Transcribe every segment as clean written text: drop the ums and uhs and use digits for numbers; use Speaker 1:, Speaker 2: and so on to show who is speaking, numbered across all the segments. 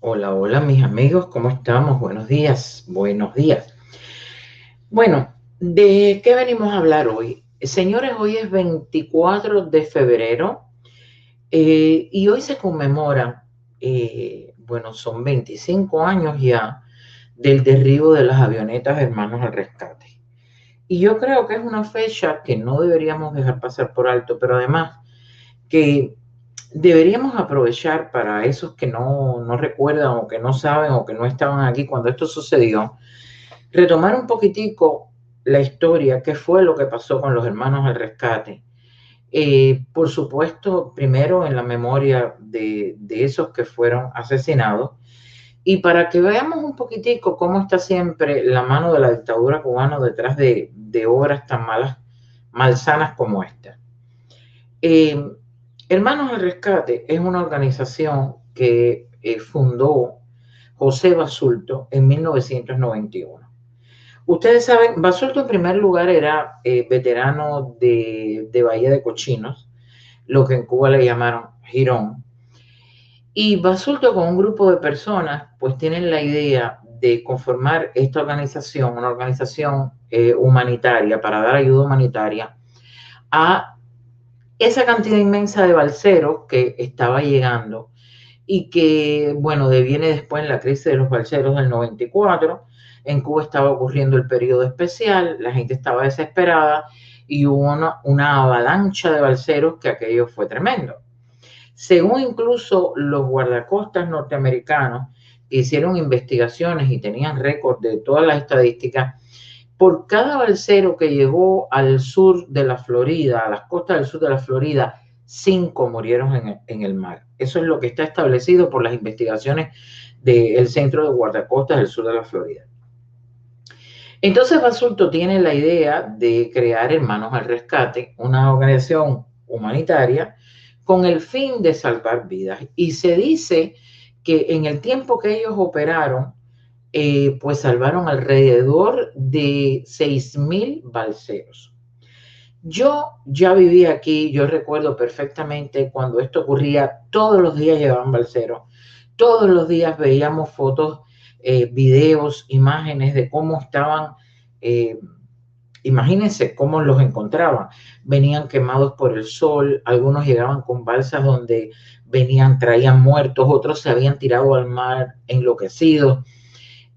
Speaker 1: Hola, hola mis amigos, ¿cómo estamos? Buenos días, buenos días. Bueno, ¿de qué venimos a hablar hoy? Señores, hoy es 24 de febrero y hoy se conmemora, bueno, son 25 años ya del derribo de las avionetas Hermanos al Rescate. Y yo creo que es una fecha que no deberíamos dejar pasar por alto, pero además que deberíamos aprovechar para esos que no recuerdan o que no saben o que no estaban aquí cuando esto sucedió, retomar un poquitico la historia, qué fue lo que pasó con los hermanos al rescate. Por supuesto, primero en la memoria de esos que fueron asesinados y para que veamos un poquitico cómo está siempre la mano de la dictadura cubana detrás de obras tan malas, malsanas como esta. Eh, Hermanos al Rescate es una organización que fundó José Basulto en 1991. Ustedes saben, Basulto en primer lugar era veterano de Bahía de Cochinos, lo que en Cuba le llamaron Girón. Y Basulto con un grupo de personas pues tienen la idea de conformar esta organización, una organización humanitaria para dar ayuda humanitaria a esa cantidad inmensa de balseros que estaba llegando y que, bueno, deviene después en la crisis de los balseros del 94. En Cuba estaba ocurriendo el periodo especial, la gente estaba desesperada y hubo una avalancha de balseros que aquello fue tremendo. Según incluso los guardacostas norteamericanos que hicieron investigaciones y tenían récord de todas las estadísticas, por cada balsero que llegó al sur de la Florida, a las costas del sur de la Florida, 5 murieron en el mar. Eso es lo que está establecido por las investigaciones del Centro de Guardacostas del sur de la Florida. Entonces Basulto tiene la idea de crear Hermanos al Rescate, una organización humanitaria con el fin de salvar vidas. Y se dice que en el tiempo que ellos operaron, pues salvaron alrededor de 6,000 balseros. Yo ya viví aquí, yo recuerdo perfectamente cuando esto ocurría, todos los días llevaban balseros, todos los días veíamos fotos, videos, imágenes de cómo estaban, eh, imagínense cómo los encontraban. Venían quemados por el sol, algunos llegaban con balsas donde venían, traían muertos, otros se habían tirado al mar enloquecidos.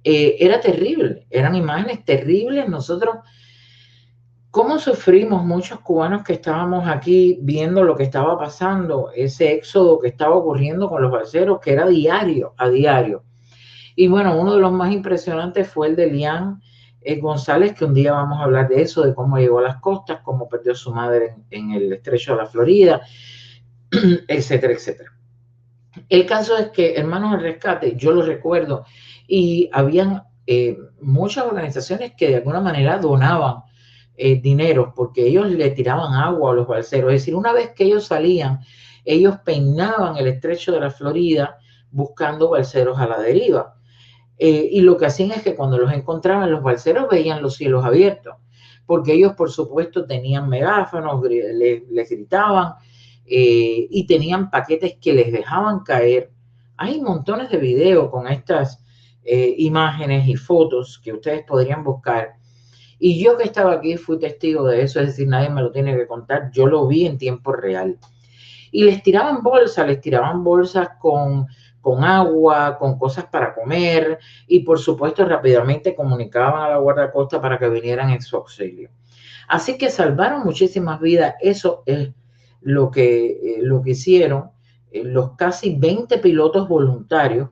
Speaker 1: Era terrible, eran imágenes terribles. Nosotros, ¿cómo sufrimos muchos cubanos que estábamos aquí viendo lo que estaba pasando, ese éxodo que estaba ocurriendo con los balseros, que era diario, a diario? Y bueno, uno de los más impresionantes fue el de Lian González, que un día vamos a hablar de eso, de cómo llegó a las costas, cómo perdió a su madre en el estrecho de la Florida, etcétera, etcétera. El caso es que Hermanos al Rescate, yo lo recuerdo, y habían muchas organizaciones que de alguna manera donaban dinero porque ellos le tiraban agua a los balseros. Es decir, una vez que ellos salían, ellos peinaban el estrecho de la Florida buscando balseros a la deriva. Y lo que hacían es que cuando los encontraban, los balseros veían los cielos abiertos, porque ellos, por supuesto, tenían megáfonos, les gritaban y tenían paquetes que les dejaban caer. Hay montones de videos con estas imágenes y fotos que ustedes podrían buscar. Y yo que estaba aquí fui testigo de eso, es decir, nadie me lo tiene que contar, yo lo vi en tiempo real. Y les tiraban bolsas con agua, con cosas para comer y por supuesto rápidamente comunicaban a la guardacosta para que vinieran en su auxilio. Así que salvaron muchísimas vidas, eso es lo que hicieron los casi 20 pilotos voluntarios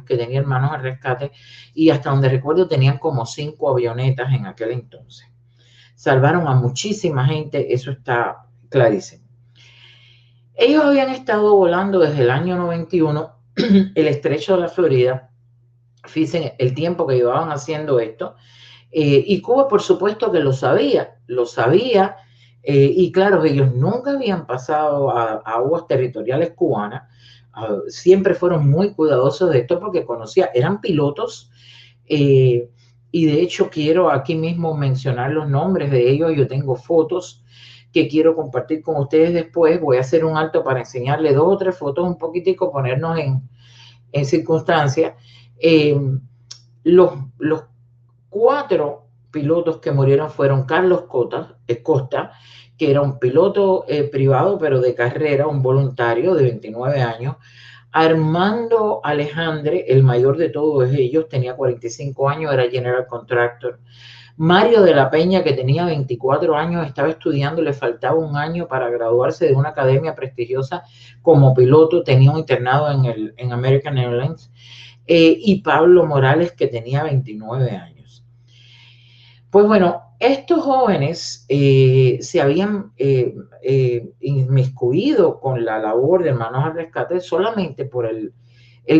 Speaker 1: que tenían Hermanos al Rescate y hasta donde recuerdo tenían como 5 avionetas en aquel entonces. Salvaron a muchísima gente, eso está clarísimo. Ellos habían estado volando desde el año 91 el estrecho de la Florida, fíjense el tiempo que llevaban haciendo esto, y Cuba por supuesto que lo sabía, y claro, ellos nunca habían pasado a aguas territoriales cubanas, siempre fueron muy cuidadosos de esto porque eran pilotos, eh, y de hecho quiero aquí mismo mencionar los nombres de ellos, yo tengo fotos que quiero compartir con ustedes después. Voy a hacer un alto para enseñarles 2 o 3 fotos, un poquitico, ponernos en circunstancias. Eh, los 4 pilotos que murieron fueron Carlos Costa, que era un piloto privado, pero de carrera, un voluntario de 29 años. Armando Alejandre, el mayor de todos ellos, tenía 45 años, era general contractor. Mario de la Peña, que tenía 24 años, estaba estudiando, le faltaba un año para graduarse de una academia prestigiosa como piloto, tenía un internado en American Airlines. Y Pablo Morales, que tenía 29 años. Pues bueno, estos jóvenes se habían inmiscuido con la labor de Manos al Rescate solamente por el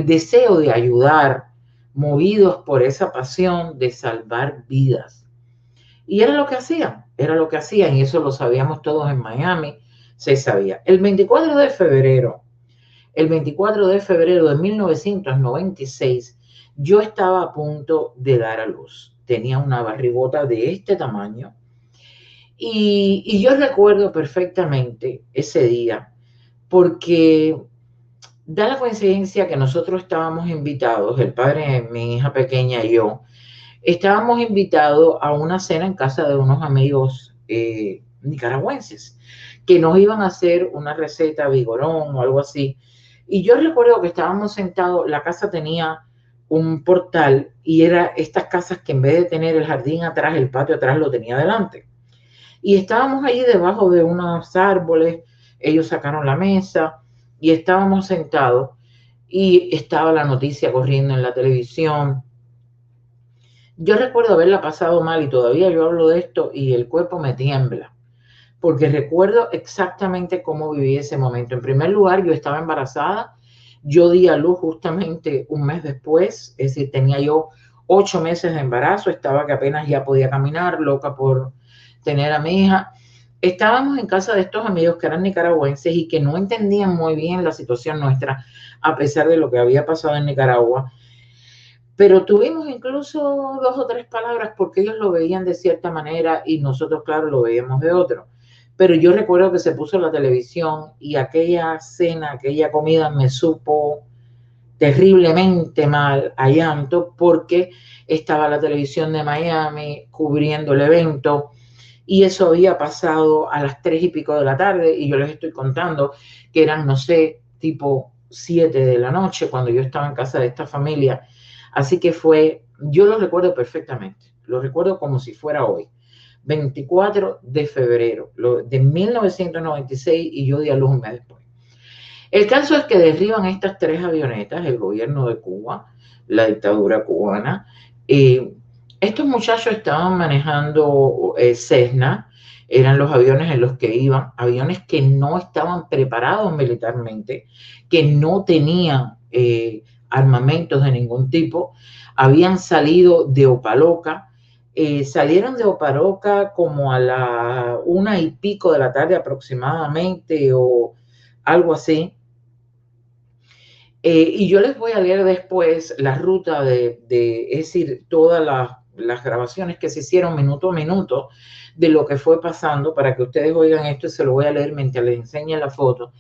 Speaker 1: deseo de ayudar, movidos por esa pasión de salvar vidas. Y era lo que hacían, y eso lo sabíamos todos en Miami, se sabía. El 24 de febrero de 1996, yo estaba a punto de dar a luz. Tenía una barrigota de este tamaño. Y yo recuerdo perfectamente ese día, porque da la coincidencia que nosotros estábamos invitados, el padre de mi hija pequeña y yo, estábamos invitados a una cena en casa de unos amigos nicaragüenses que nos iban a hacer una receta vigorón o algo así. Y yo recuerdo que estábamos sentados, la casa tenía un portal y era estas casas que en vez de tener el jardín atrás, el patio atrás lo tenía delante. Y estábamos allí debajo de unos árboles, ellos sacaron la mesa y estábamos sentados y estaba la noticia corriendo en la televisión. Yo recuerdo haberla pasado mal y todavía yo hablo de esto y el cuerpo me tiembla, porque recuerdo exactamente cómo viví ese momento. En primer lugar, yo estaba embarazada, yo di a luz justamente un mes después, es decir, tenía yo 8 meses de embarazo, estaba que apenas ya podía caminar, loca por tener a mi hija. Estábamos en casa de estos amigos que eran nicaragüenses y que no entendían muy bien la situación nuestra, a pesar de lo que había pasado en Nicaragua. Pero tuvimos incluso 2 o 3 palabras porque ellos lo veían de cierta manera y nosotros, claro, lo veíamos de otro. Pero yo recuerdo que se puso la televisión y aquella cena, aquella comida me supo terriblemente mal a llanto porque estaba la televisión de Miami cubriendo el evento y eso había pasado a las 3 y pico de la tarde y yo les estoy contando que eran, no sé, tipo 7 de la noche cuando yo estaba en casa de esta familia. Así que yo lo recuerdo perfectamente, lo recuerdo como si fuera hoy, 24 de febrero de 1996 y yo di a luz un mes después. El caso es que derriban estas 3 avionetas, el gobierno de Cuba, la dictadura cubana. Estos muchachos estaban manejando Cessna, eran los aviones en los que iban, aviones que no estaban preparados militarmente, que no tenían armamentos de ningún tipo, habían salido de Opa-locka, salieron de Opa-locka como a la 1 y pico de la tarde aproximadamente o algo así. Y yo les voy a leer después la ruta es decir, todas las grabaciones que se hicieron minuto a minuto de lo que fue pasando para que ustedes oigan esto y se lo voy a leer mientras les enseñe la foto.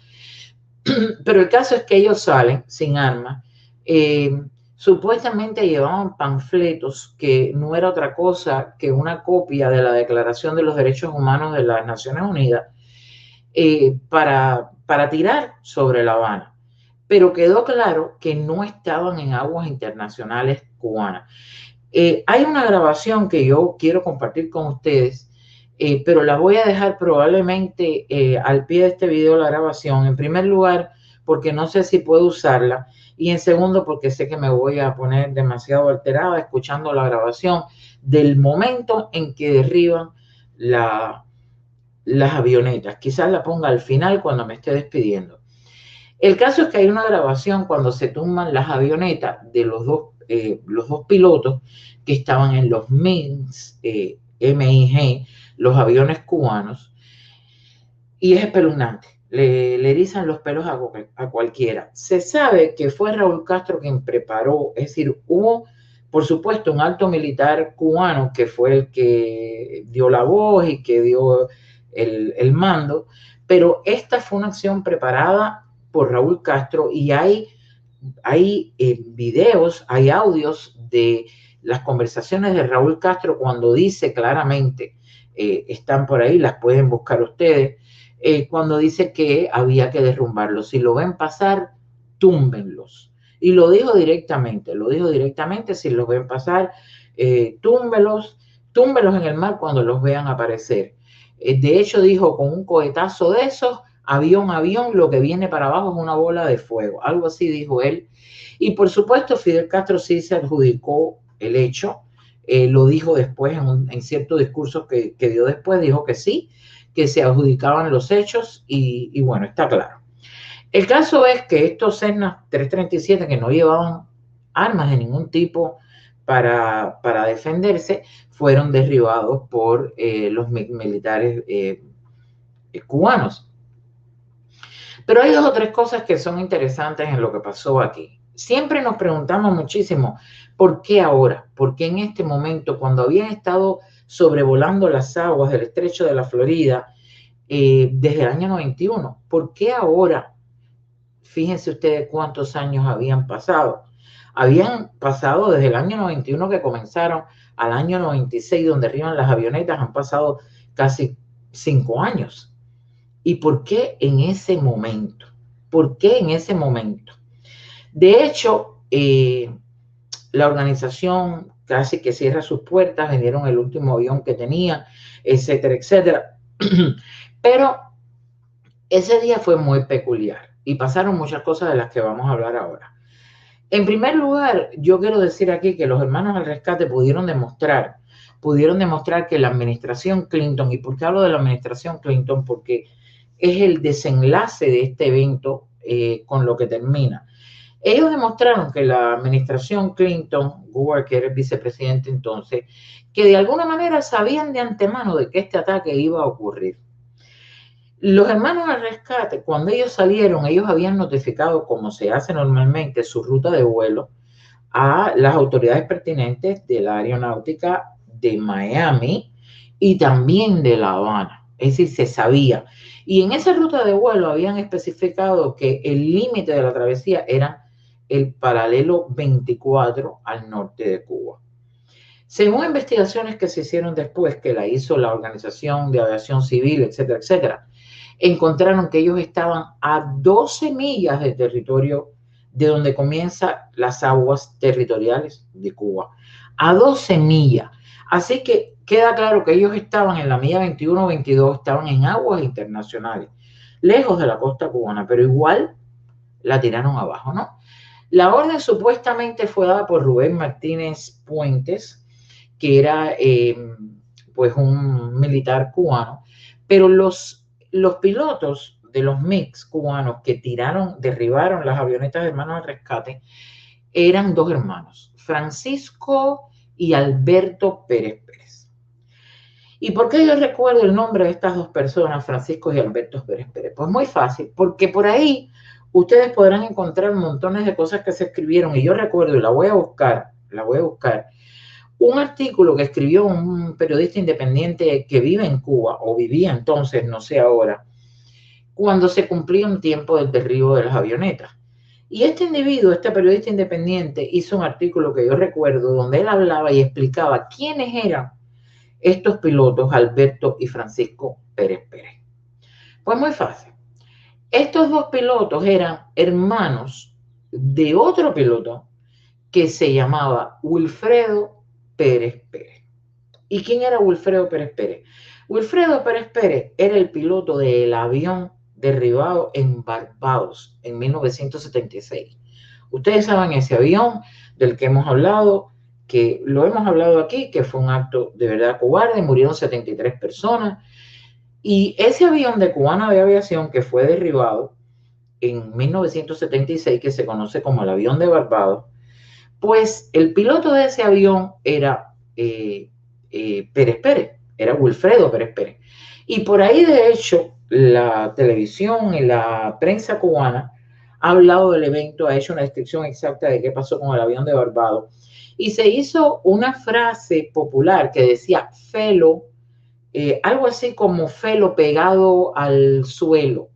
Speaker 1: Pero el caso es que ellos salen sin armas. Supuestamente llevaban panfletos que no era otra cosa que una copia de la Declaración de los Derechos Humanos de las Naciones Unidas para tirar sobre La Habana. Pero quedó claro que no estaban en aguas internacionales cubanas. Hay una grabación que yo quiero compartir con ustedes, pero la voy a dejar probablemente al pie de este video la grabación. En primer lugar, porque no sé si puedo usarla. Y en segundo, porque sé que me voy a poner demasiado alterada escuchando la grabación del momento en que derriban las avionetas. Quizás la ponga al final cuando me esté despidiendo. El caso es que hay una grabación cuando se tumban las avionetas de los dos pilotos que estaban en los MiG, los aviones cubanos, y es espeluznante. Le erizan los pelos a cualquiera. Se sabe que fue Raúl Castro quien preparó, es decir, hubo, por supuesto, un alto militar cubano que fue el que dio la voz y que dio el mando, pero esta fue una acción preparada por Raúl Castro y hay hay videos, hay audios de las conversaciones de Raúl Castro cuando dice claramente, están por ahí, las pueden buscar ustedes, cuando dice que había que derrumbarlos. Si lo ven pasar, túmbenlos. Y lo dijo directamente, si los ven pasar, túmbenlos en el mar cuando los vean aparecer. De hecho, dijo, con un cohetazo de esos, avión, lo que viene para abajo es una bola de fuego. Algo así dijo él. Y por supuesto, Fidel Castro sí se adjudicó el hecho. Lo dijo después en ciertos discursos que dio después, dijo que sí, que se adjudicaban los hechos y bueno, está claro. El caso es que estos Cessna 337 que no llevaban armas de ningún tipo para defenderse, fueron derribados por los militares cubanos. Pero hay dos o tres cosas que son interesantes en lo que pasó aquí. Siempre nos preguntamos muchísimo, ¿por qué ahora? ¿Por qué en este momento, cuando habían estado sobrevolando las aguas del estrecho de la Florida desde el año 91? ¿Por qué ahora? Fíjense ustedes cuántos años habían pasado. Habían pasado desde el año 91 que comenzaron al año 96, donde arriban las avionetas, han pasado casi 5 años. ¿Y por qué en ese momento? ¿Por qué en ese momento? De hecho, la organización casi que cierra sus puertas, vendieron el último avión que tenía, etcétera, etcétera. Pero ese día fue muy peculiar y pasaron muchas cosas de las que vamos a hablar ahora. En primer lugar, yo quiero decir aquí que los hermanos al rescate pudieron demostrar que la administración Clinton, ¿y por qué hablo de la administración Clinton? Porque es el desenlace de este evento con lo que termina. Ellos demostraron que la administración Clinton, Gore, que era el vicepresidente entonces, que de alguna manera sabían de antemano de que este ataque iba a ocurrir. Los hermanos al rescate, cuando ellos salieron, ellos habían notificado, como se hace normalmente, su ruta de vuelo a las autoridades pertinentes de la aeronáutica de Miami y también de La Habana. Es decir, se sabía. Y en esa ruta de vuelo habían especificado que el límite de la travesía era el paralelo 24 al norte de Cuba. Según investigaciones que se hicieron después, que la hizo la Organización de Aviación Civil, etcétera, etcétera, encontraron que ellos estaban a 12 millas de territorio de donde comienzan las aguas territoriales de Cuba. A 12 millas. Así que queda claro que ellos estaban en la milla 21 o 22, estaban en aguas internacionales, lejos de la costa cubana, pero igual la tiraron abajo, ¿no? La orden supuestamente fue dada por Rubén Martínez Puentes, que era pues un militar cubano, pero los pilotos de los MiGs cubanos que derribaron las avionetas de hermanos al rescate, eran dos hermanos, Francisco y Alberto Pérez Pérez. ¿Y por qué yo recuerdo el nombre de estas dos personas, Francisco y Alberto Pérez Pérez? Pues muy fácil, porque por ahí ustedes podrán encontrar montones de cosas que se escribieron, y yo recuerdo, y la voy a buscar, un artículo que escribió un periodista independiente que vive en Cuba, o vivía entonces, no sé ahora, cuando se cumplía un tiempo del derribo de las avionetas. Y este individuo, este periodista independiente, hizo un artículo que yo recuerdo, donde él hablaba y explicaba quiénes eran estos pilotos, Alberto y Francisco Pérez Pérez. Pues muy fácil. Estos dos pilotos eran hermanos de otro piloto que se llamaba Wilfredo Pérez Pérez. ¿Y quién era Wilfredo Pérez Pérez? Wilfredo Pérez Pérez era el piloto del avión derribado en Barbados en 1976. Ustedes saben ese avión del que hemos hablado, que lo hemos hablado aquí, que fue un acto de verdad cobarde, murieron 73 personas. Y ese avión de Cubana de Aviación que fue derribado en 1976, que se conoce como el avión de Barbados, pues el piloto de ese avión era Pérez Pérez, era Wilfredo Pérez Pérez. Y por ahí, de hecho, la televisión y la prensa cubana ha hablado del evento, ha hecho una descripción exacta de qué pasó con el avión de Barbados. Y se hizo una frase popular que decía felo, algo así como felo pegado al suelo,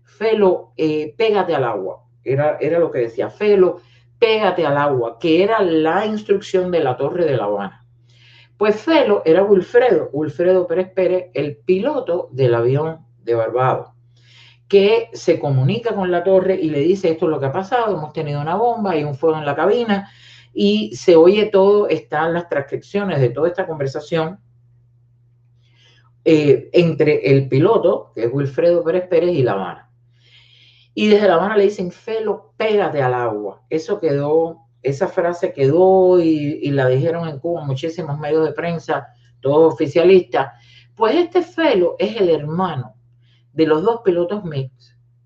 Speaker 1: felo, pégate al agua. era lo que decía Felo, pégate al agua, que era la instrucción de la Torre de La Habana. Pues Felo era Wilfredo Pérez Pérez, el piloto del avión de Barbados, que se comunica con la torre y le dice: esto es lo que ha pasado, hemos tenido una bomba, hay un fuego en la cabina, y se oye todo, están las transcripciones de toda esta conversación entre el piloto, que es Wilfredo Pérez Pérez, y La Habana. Y desde La Habana le dicen: Felo, pégate al agua. Eso quedó, esa frase quedó y la dijeron en Cuba muchísimos medios de prensa, todos oficialistas. Pues este Felo es el hermano de los dos pilotos MiG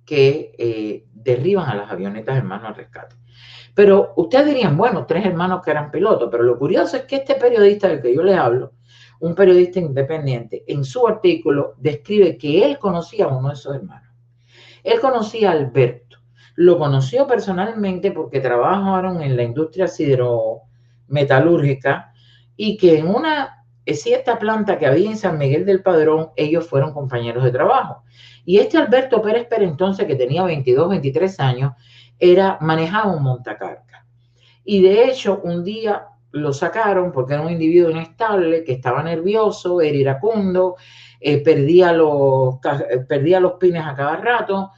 Speaker 1: que derriban a las avionetas Hermanos al Rescate. Pero ustedes dirían, bueno, 3 hermanos que eran pilotos, pero lo curioso es que este periodista del que yo les hablo, un periodista independiente, en su artículo describe que él conocía a uno de esos hermanos. Él conocía a Alberto, lo conoció personalmente porque trabajaron en la industria siderometalúrgica y que en una cierta planta que había en San Miguel del Padrón, ellos fueron compañeros de trabajo. Y este Alberto Pérez Pérez, entonces, que tenía 22, 23 años, manejaba un montacarga. Y de hecho, un día lo sacaron porque era un individuo inestable, que estaba nervioso, era iracundo, perdía los pines a cada rato,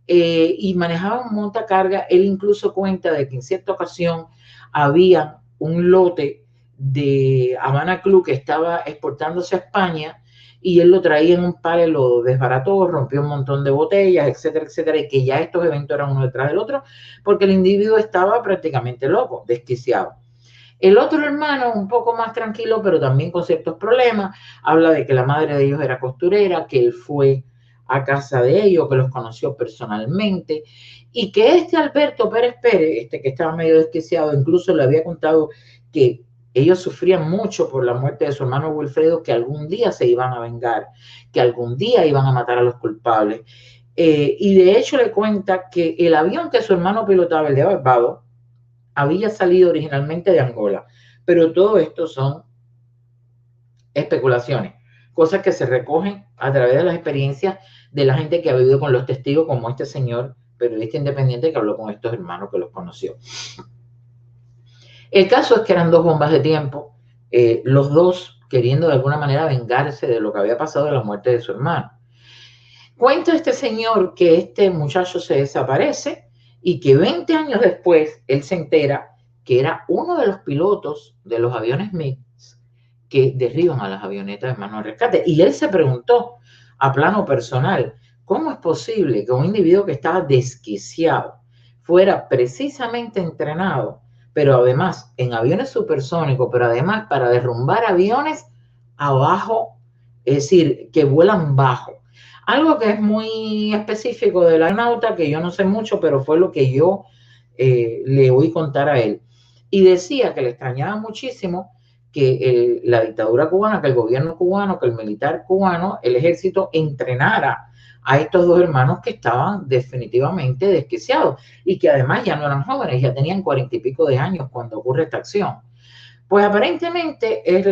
Speaker 1: y manejaba un montacarga. Él incluso cuenta de que en cierta ocasión había un lote de Habana Club que estaba exportándose a España y él lo traía en un pallet, lo desbarató, rompió un montón de botellas, etcétera, etcétera, y que ya estos eventos eran uno detrás del otro porque el individuo estaba prácticamente loco, desquiciado. El otro hermano, un poco más tranquilo, pero también con ciertos problemas, habla de que la madre de ellos era costurera, que él fue a casa de ellos, que los conoció personalmente, y que este Alberto Pérez Pérez, este que estaba medio desquiciado, incluso le había contado que ellos sufrían mucho por la muerte de su hermano Wilfredo, que algún día se iban a vengar, que algún día iban a matar a los culpables. Y de hecho le cuenta que el avión que su hermano pilotaba, el de Barbados, había salido originalmente de Angola, pero todo esto son especulaciones, cosas que se recogen a través de las experiencias de la gente que ha vivido con los testigos, como este señor periodista independiente que habló con estos hermanos que los conoció. El caso es que eran 2 bombas de tiempo, los dos queriendo de alguna manera vengarse de lo que había pasado de la muerte de su hermano. Cuenta este señor que este muchacho se desaparece y que 20 años después él se entera que era uno de los pilotos de los aviones MiG que derriban a las avionetas de Hermanos al Rescate. Y él se preguntó a plano personal, ¿cómo es posible que un individuo que estaba desquiciado fuera precisamente entrenado, pero además en aviones supersónicos, pero además para derrumbar aviones abajo, es decir, que vuelan bajo? Algo que es muy específico del aeronauta, que yo no sé mucho, pero fue lo que yo le oí contar a él. Y decía que le extrañaba muchísimo que la dictadura cubana, que el gobierno cubano, que el militar cubano, el ejército entrenara a estos 2 hermanos que estaban definitivamente desquiciados y que además ya no eran jóvenes, ya tenían 40 y pico de años cuando ocurre esta acción. Pues aparentemente es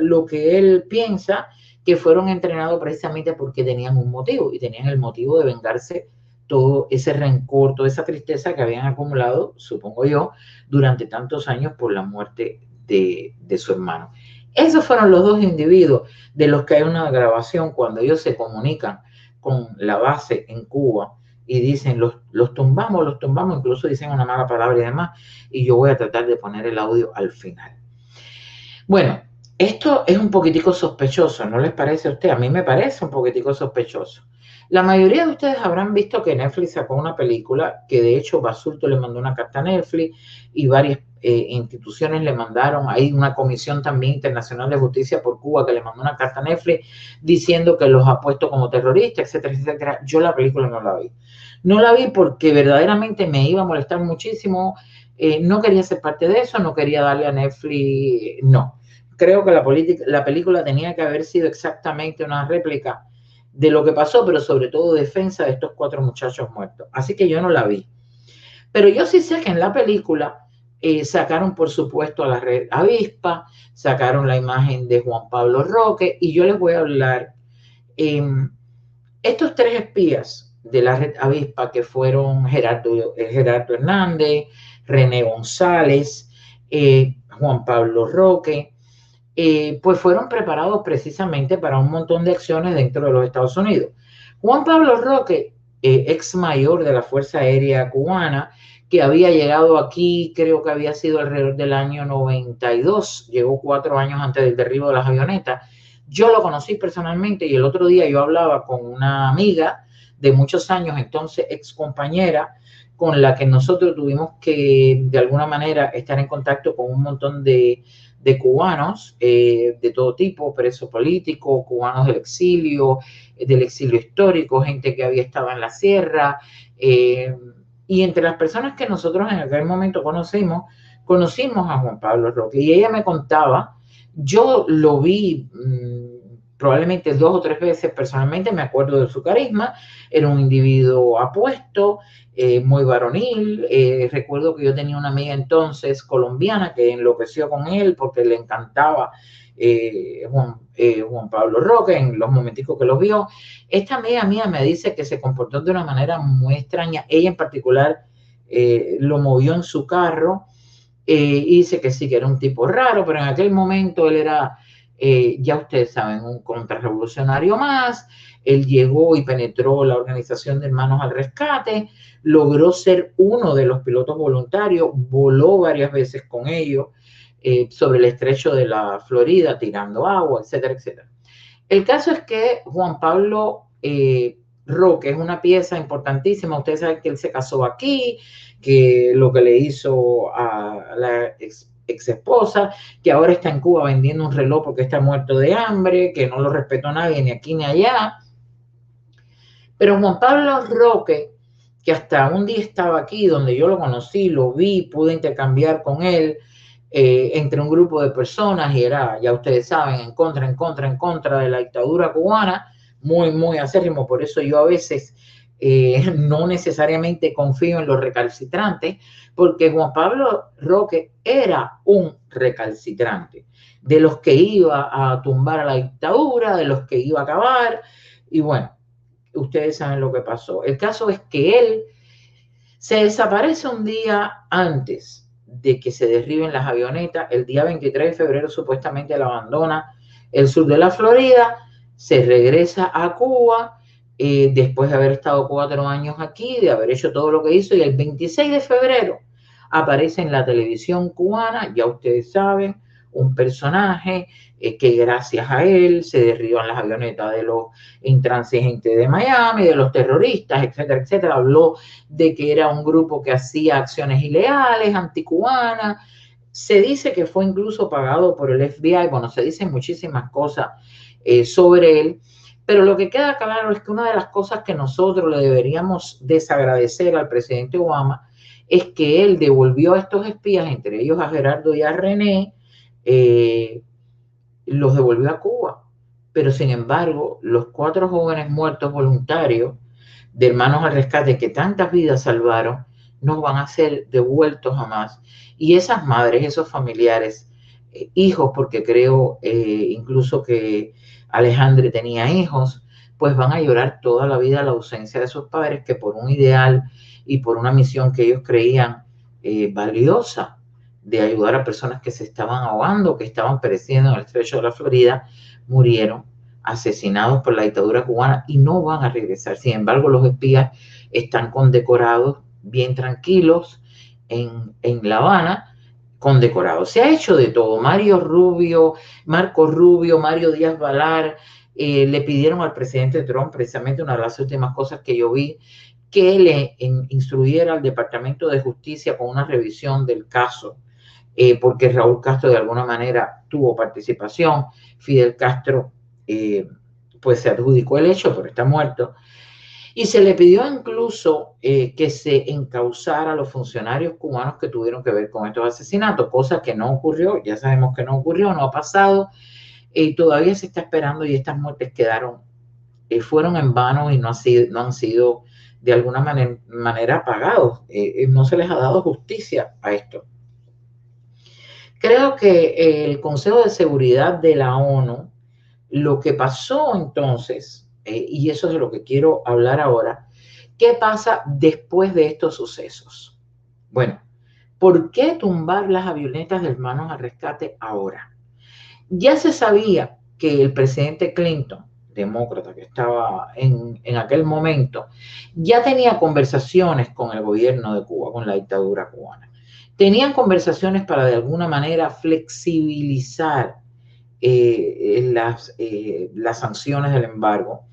Speaker 1: lo que él piensa, que fueron entrenados precisamente porque tenían un motivo, y tenían el motivo de vengarse todo ese rencor, toda esa tristeza que habían acumulado, supongo yo, durante tantos años por la muerte de su hermano. Esos fueron los 2 individuos de los que hay una grabación cuando ellos se comunican con la base en Cuba y dicen, los tumbamos, incluso dicen una mala palabra y demás, y yo voy a tratar de poner el audio al final. Bueno, esto es un poquitico sospechoso, ¿no les parece a usted? A mí me parece un poquitico sospechoso. La mayoría de ustedes habrán visto que Netflix sacó una película, que de hecho Basurto le mandó una carta a Netflix y varias instituciones le mandaron. Hay una comisión también internacional de justicia por Cuba que le mandó una carta a Netflix diciendo que los ha puesto como terroristas, etcétera, etcétera. Yo la película no la vi. No la vi porque verdaderamente me iba a molestar muchísimo. No quería ser parte de eso, no quería darle a Netflix, no. Creo que la película tenía que haber sido exactamente una réplica de lo que pasó, pero sobre todo defensa de estos 4 muchachos muertos. Así que yo no la vi. Pero yo sí sé que en la película sacaron, por supuesto, a la red Avispa, sacaron la imagen de Juan Pablo Roque, y yo les voy a hablar. Estos 3 espías de la Red Avispa, que fueron Gerardo Hernández, René González, Juan Pablo Roque, pues fueron preparados precisamente para un montón de acciones dentro de los Estados Unidos. Juan Pablo Roque, ex mayor de la Fuerza Aérea Cubana, que había llegado aquí, creo que había sido alrededor del año 92, llegó 4 años antes del derribo de las avionetas. Yo lo conocí personalmente y el otro día yo hablaba con una amiga de muchos años, entonces ex compañera, con la que nosotros tuvimos que de alguna manera estar en contacto con un montón de cubanos de todo tipo, presos políticos, cubanos del exilio histórico, gente que había estado en la sierra, y entre las personas que nosotros en aquel momento conocimos a Juan Pablo Roque, y ella me contaba, yo lo vi probablemente 2 o 3 veces personalmente, me acuerdo de su carisma, era un individuo apuesto, muy varonil. Recuerdo que yo tenía una amiga entonces colombiana que enloqueció con él porque le encantaba Juan Pablo Roque en los momenticos que los vio. Esta amiga mía me dice que se comportó de una manera muy extraña. Ella en particular lo movió en su carro y dice que sí, que era un tipo raro, pero en aquel momento él era, ya ustedes saben, un contrarrevolucionario más. Él llegó y penetró la organización de Hermanos al Rescate, logró ser uno de los pilotos voluntarios, voló varias veces con ellos sobre el estrecho de la Florida, tirando agua, etcétera, etcétera. El caso es que Juan Pablo Roque es una pieza importantísima. Ustedes saben que él se casó aquí, que lo que le hizo a la ex esposa, que ahora está en Cuba vendiendo un reloj porque está muerto de hambre, que no lo respetó nadie ni aquí ni allá. Pero Juan Pablo Roque, que hasta un día estaba aquí, donde yo lo conocí, lo vi, pude intercambiar con él entre un grupo de personas y era, ya ustedes saben, en contra de la dictadura cubana, muy, muy acérrimo. Por eso yo a veces no necesariamente confío en los recalcitrantes, porque Juan Pablo Roque era un recalcitrante, de los que iba a tumbar a la dictadura, de los que iba a acabar, y bueno, ustedes saben lo que pasó. El caso es que él se desaparece un día antes de que se derriben las avionetas. El día 23 de febrero supuestamente él abandona el sur de la Florida, se regresa a Cuba después de haber estado 4 años aquí, de haber hecho todo lo que hizo, y el 26 de febrero aparece en la televisión cubana, ya ustedes saben, un personaje que gracias a él se derriban las avionetas de los intransigentes de Miami, de los terroristas, etcétera, etcétera. Habló de que era un grupo que hacía acciones ilegales, anticubanas. Se dice que fue incluso pagado por el FBI. Bueno, se dicen muchísimas cosas sobre él, pero lo que queda claro es que una de las cosas que nosotros le deberíamos desagradecer al presidente Obama es que él devolvió a estos espías, entre ellos a Gerardo y a René, los devolvió a Cuba. Pero sin embargo, los 4 jóvenes muertos voluntarios de Hermanos al Rescate que tantas vidas salvaron, no van a ser devueltos jamás. Y esas madres, esos familiares, hijos, porque creo incluso que Alejandre tenía hijos, pues van a llorar toda la vida la ausencia de sus padres que por un ideal y por una misión que ellos creían valiosa, de ayudar a personas que se estaban ahogando, que estaban pereciendo en el estrecho de la Florida, murieron asesinados por la dictadura cubana y no van a regresar. Sin embargo, los espías están condecorados bien tranquilos en La Habana, condecorados. Se ha hecho de todo. Marco Rubio, Mario Díaz Balar, le pidieron al presidente Trump, precisamente una de las últimas cosas que yo vi, que le instruyera al Departamento de Justicia con una revisión del caso, porque Raúl Castro de alguna manera tuvo participación. Fidel Castro pues se adjudicó el hecho, pero está muerto. Y se le pidió incluso que se encausara a los funcionarios cubanos que tuvieron que ver con estos asesinatos, cosa que no ocurrió, ya sabemos que no ocurrió, no ha pasado, y todavía se está esperando, y estas muertes fueron en vano y no han sido de alguna manera pagados. No se les ha dado justicia a esto. Creo que el Consejo de Seguridad de la ONU, lo que pasó entonces, y eso es de lo que quiero hablar ahora, ¿qué pasa después de estos sucesos? Bueno, ¿por qué tumbar las avionetas de Hermanos al Rescate ahora? Ya se sabía que el presidente Clinton, demócrata que estaba en aquel momento, ya tenía conversaciones con el gobierno de Cuba, con la dictadura cubana. Tenían conversaciones para de alguna manera flexibilizar las sanciones del embargo.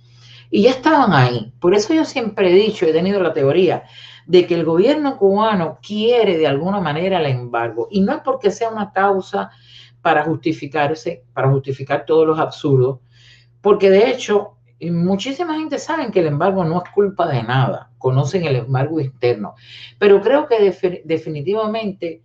Speaker 1: Y ya estaban ahí. Por eso yo siempre he dicho, he tenido la teoría de que el gobierno cubano quiere de alguna manera el embargo. Y no es porque sea una causa para justificarse, para justificar todos los absurdos, porque de hecho muchísima gente sabe que el embargo no es culpa de nada, conocen el embargo externo, pero creo que definitivamente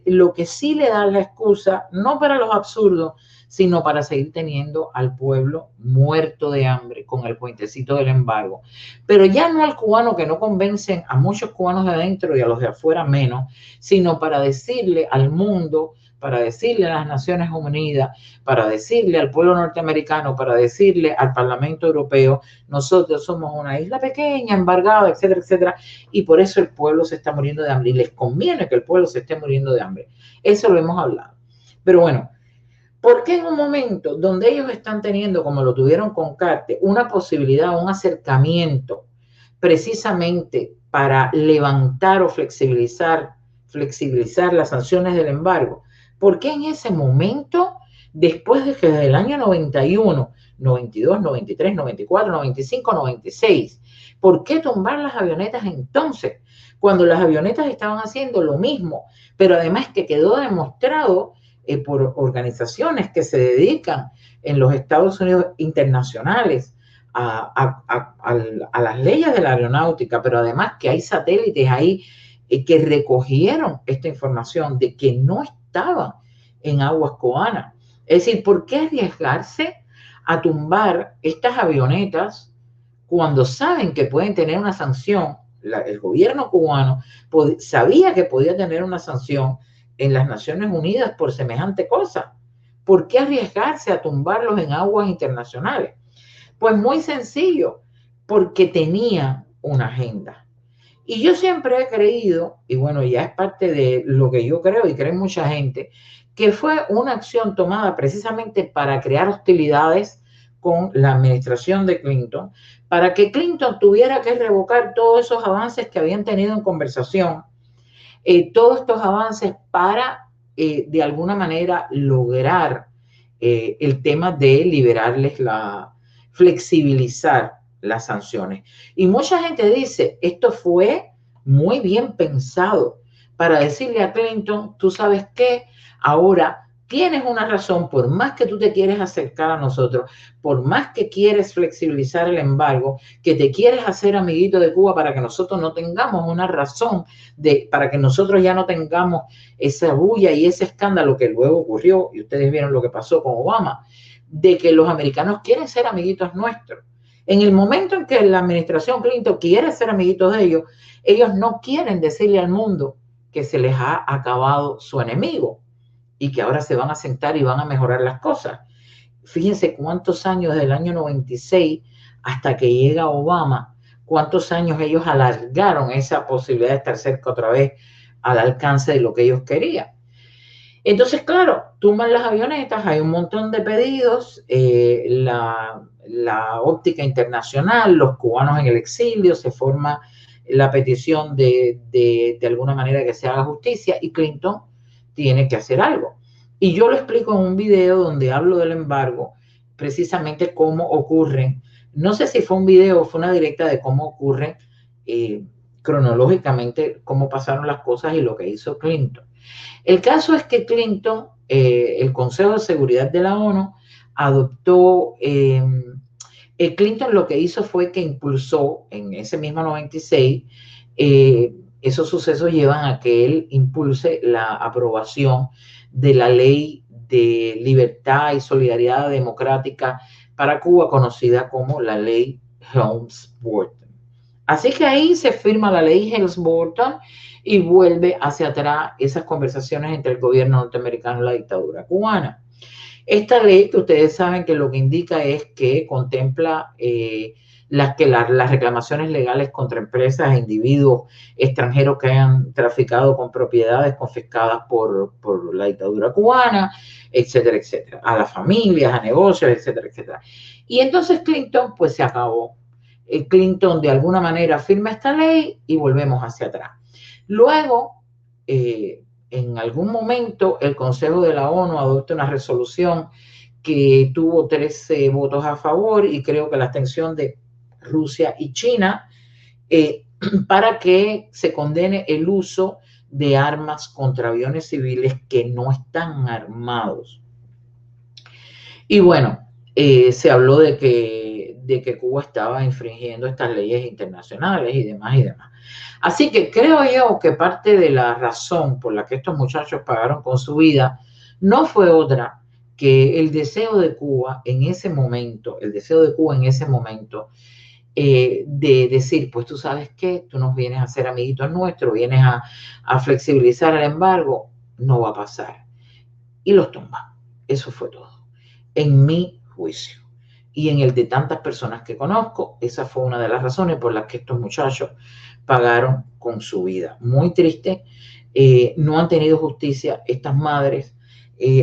Speaker 1: lo que sí le da la excusa, no para los absurdos, sino para seguir teniendo al pueblo muerto de hambre con el puentecito del embargo. Pero ya no al cubano, que no convencen a muchos cubanos de adentro y a los de afuera menos, sino para decirle al mundo, para decirle a las Naciones Unidas, para decirle al pueblo norteamericano, para decirle al Parlamento Europeo, nosotros somos una isla pequeña, embargada, etcétera, etcétera, y por eso el pueblo se está muriendo de hambre, y les conviene que el pueblo se esté muriendo de hambre. Eso lo hemos hablado. Pero bueno, ¿por qué en un momento donde ellos están teniendo, como lo tuvieron con Carter, una posibilidad, un acercamiento precisamente para levantar o flexibilizar las sanciones del embargo? ¿Por qué en ese momento, después de que desde el año 91, 92, 93, 94, 95, 96, ¿por qué tumbar las avionetas entonces? Cuando las avionetas estaban haciendo lo mismo, pero además que quedó demostrado por organizaciones que se dedican en los Estados Unidos internacionales a las leyes de la aeronáutica, pero además que hay satélites ahí que recogieron esta información de que no estaban en aguas cubanas. Es decir, ¿por qué arriesgarse a tumbar estas avionetas cuando saben que pueden tener una sanción? El gobierno cubano sabía que podía tener una sanción en las Naciones Unidas por semejante cosa. ¿Por qué arriesgarse a tumbarlos en aguas internacionales? Pues muy sencillo, porque tenía una agenda. Y yo siempre he creído, y bueno, ya es parte de lo que yo creo y cree mucha gente, que fue una acción tomada precisamente para crear hostilidades con la administración de Clinton, para que Clinton tuviera que revocar todos esos avances que habían tenido en conversación, todos estos avances para, de alguna manera, lograr el tema de liberarles flexibilizar las sanciones. Y mucha gente dice, esto fue muy bien pensado para decirle a Clinton, tú sabes qué, ahora tienes una razón, por más que tú te quieres acercar a nosotros, por más que quieres flexibilizar el embargo, que te quieres hacer amiguito de Cuba para que nosotros no tengamos una razón, para que nosotros ya no tengamos esa bulla y ese escándalo que luego ocurrió, y ustedes vieron lo que pasó con Obama, de que los americanos quieren ser amiguitos nuestros. En el momento en que la administración Clinton quiere ser amiguitos de ellos, ellos no quieren decirle al mundo que se les ha acabado su enemigo y que ahora se van a sentar y van a mejorar las cosas. Fíjense cuántos años, desde el año 96 hasta que llega Obama, cuántos años ellos alargaron esa posibilidad de estar cerca otra vez al alcance de lo que ellos querían. Entonces, claro, tumban las avionetas, hay un montón de pedidos, la óptica internacional, los cubanos en el exilio, se forma la petición de alguna manera que se haga justicia y Clinton tiene que hacer algo. Y yo lo explico en un video donde hablo del embargo, precisamente cómo ocurren, no sé si fue un video o fue una directa de cómo ocurren cronológicamente, cómo pasaron las cosas y lo que hizo Clinton. El caso es que Clinton, el Consejo de Seguridad de la ONU, adoptó, Clinton lo que hizo fue que impulsó en ese mismo 96, esos sucesos llevan a que él impulse la aprobación de la ley de libertad y solidaridad democrática para Cuba, conocida como la ley Helms-Burton. Así que ahí se firma la ley Helms-Burton y vuelve hacia atrás esas conversaciones entre el gobierno norteamericano y la dictadura cubana. Esta ley, que ustedes saben que lo que indica es que contempla las reclamaciones legales contra empresas e individuos extranjeros que hayan traficado con propiedades confiscadas por la dictadura cubana, etcétera, etcétera, a las familias, a negocios, etcétera, etcétera. Y entonces Clinton, pues se acabó. Clinton de alguna manera firma esta ley y volvemos hacia atrás. Luego, en algún momento, el Consejo de la ONU adopta una resolución que tuvo 13 votos a favor y creo que la abstención de Rusia y China, para que se condene el uso de armas contra aviones civiles que no están armados. Y bueno, se habló de que Cuba estaba infringiendo estas leyes internacionales y demás y demás. Así que creo yo que parte de la razón por la que estos muchachos pagaron con su vida no fue otra que el deseo de Cuba en ese momento, de decir, pues tú sabes qué, tú nos vienes a ser amiguitos nuestros, vienes a flexibilizar el embargo, no va a pasar. Y los tumba. Eso fue todo. En mi juicio. Y en el de tantas personas que conozco, esa fue una de las razones por las que estos muchachos pagaron con su vida. Muy triste, no han tenido justicia estas madres.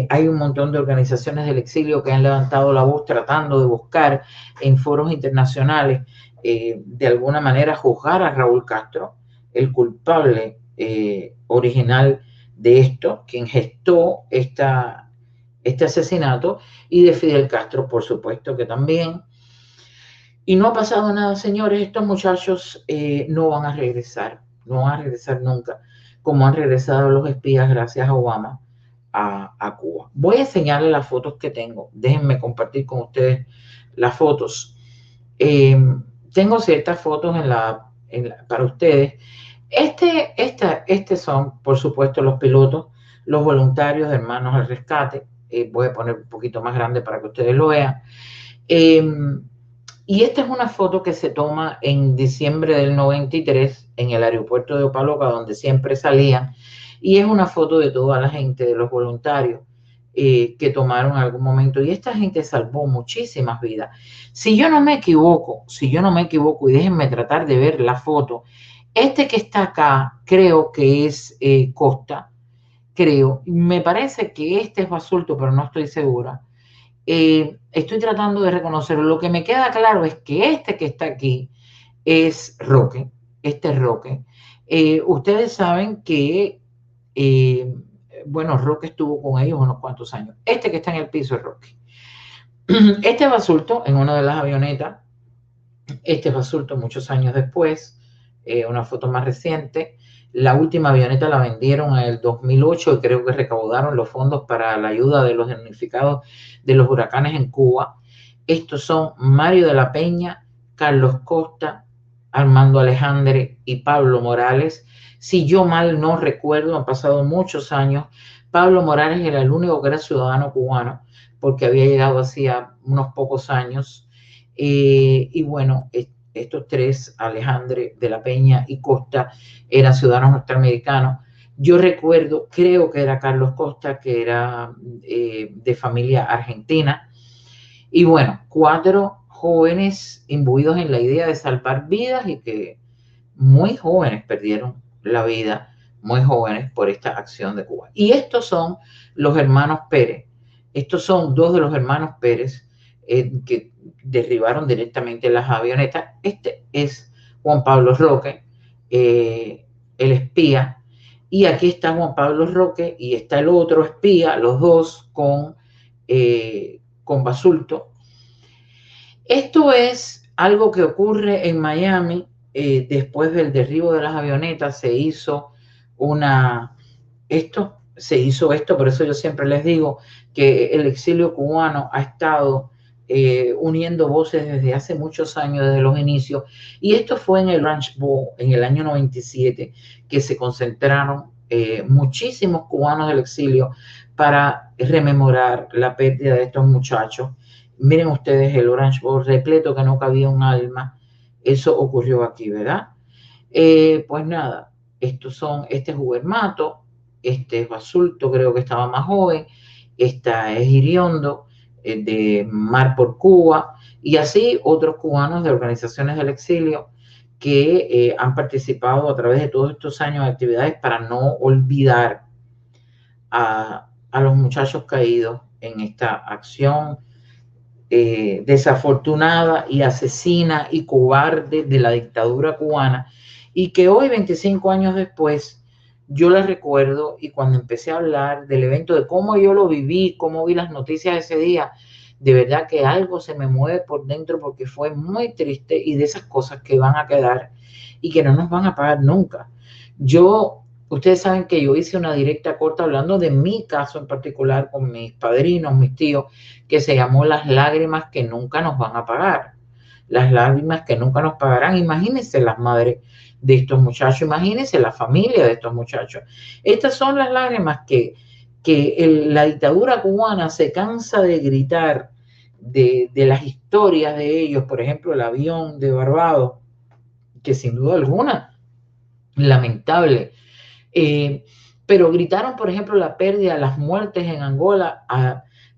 Speaker 1: Hay un montón de organizaciones del exilio que han levantado la voz tratando de buscar en foros internacionales de alguna manera juzgar a Raúl Castro, el culpable original de esto, quien gestó este asesinato, y de Fidel Castro, por supuesto que también. Y no ha pasado nada, señores. Estos muchachos no van a regresar nunca, como han regresado los espías gracias a Obama a Cuba. Voy a enseñarles las fotos que tengo. Déjenme compartir con ustedes las fotos. Tengo ciertas fotos para ustedes. Este son, por supuesto, los pilotos, los voluntarios de Hermanos al Rescate. Voy a poner un poquito más grande para que ustedes lo vean. Y esta es una foto que se toma en diciembre del 93 en el aeropuerto de Opa-locka, donde siempre salían. Y es una foto de toda la gente, de los voluntarios que tomaron en algún momento. Y esta gente salvó muchísimas vidas. Si yo no me equivoco, y déjenme tratar de ver la foto, este que está acá creo que es Costa. Creo, me parece que este es Basulto, pero no estoy segura. Estoy tratando de reconocerlo. Lo que me queda claro es que este que está aquí es Roque. Este es Roque. Ustedes saben que, bueno, Roque estuvo con ellos unos cuantos años. Este que está en el piso es Roque. Este es Basulto en una de las avionetas. Este es Basulto muchos años después. Una foto más reciente. La última avioneta la vendieron en el 2008 y creo que recaudaron los fondos para la ayuda de los damnificados de los huracanes en Cuba. Estos son Mario de la Peña, Carlos Costa, Armando Alejandre y Pablo Morales. Si yo mal no recuerdo, han pasado muchos años. Pablo Morales era el único que era ciudadano cubano porque había llegado hacía unos pocos años. Y bueno, estos tres, Alejandre, de la Peña y Costa, eran ciudadanos norteamericanos. Yo recuerdo, creo que era Carlos Costa, que era de familia argentina. Y bueno, 4 jóvenes imbuidos en la idea de salvar vidas y que muy jóvenes perdieron la vida, muy jóvenes, por esta acción de Cuba. Y estos son los hermanos Pérez. Estos son 2 de los hermanos Pérez que derribaron directamente las avionetas. Este es Juan Pablo Roque, el espía, y aquí está Juan Pablo Roque y está el otro espía, los dos con Basulto. Esto es algo que ocurre en Miami. Después del derribo de las avionetas se hizo esto, por eso yo siempre les digo que el exilio cubano ha estado uniendo voces desde hace muchos años, desde los inicios, y esto fue en el Orange Bowl en el año 97, que se concentraron muchísimos cubanos del exilio para rememorar la pérdida de estos muchachos. Miren ustedes el Orange Bowl repleto, que no cabía un alma. Eso ocurrió aquí, ¿verdad? Pues nada, este es Hubermato, este es Basulto, creo que estaba más joven, esta es Iriondo, de Mar por Cuba, Y así otros cubanos de organizaciones del exilio que han participado a través de todos estos años de actividades para no olvidar a los muchachos caídos en esta acción desafortunada y asesina y cobarde de la dictadura cubana, y que hoy, 25 años después, yo la recuerdo, y cuando empecé a hablar del evento, de cómo yo lo viví, cómo vi las noticias de ese día, de verdad que algo se me mueve por dentro, porque fue muy triste, y de esas cosas que van a quedar y que no nos van a pagar nunca. Ustedes saben que yo hice una directa corta hablando de mi caso en particular con mis padrinos, mis tíos, que se llamó Las lágrimas que nunca nos van a pagar. Las lágrimas que nunca nos pagarán. Imagínense las madres de estos muchachos, imagínense la familia de estos muchachos. Estas son las lágrimas que la dictadura cubana se cansa de gritar de las historias de ellos, por ejemplo, el avión de Barbados, que sin duda alguna, lamentable. Pero gritaron, por ejemplo, la pérdida, las muertes en Angola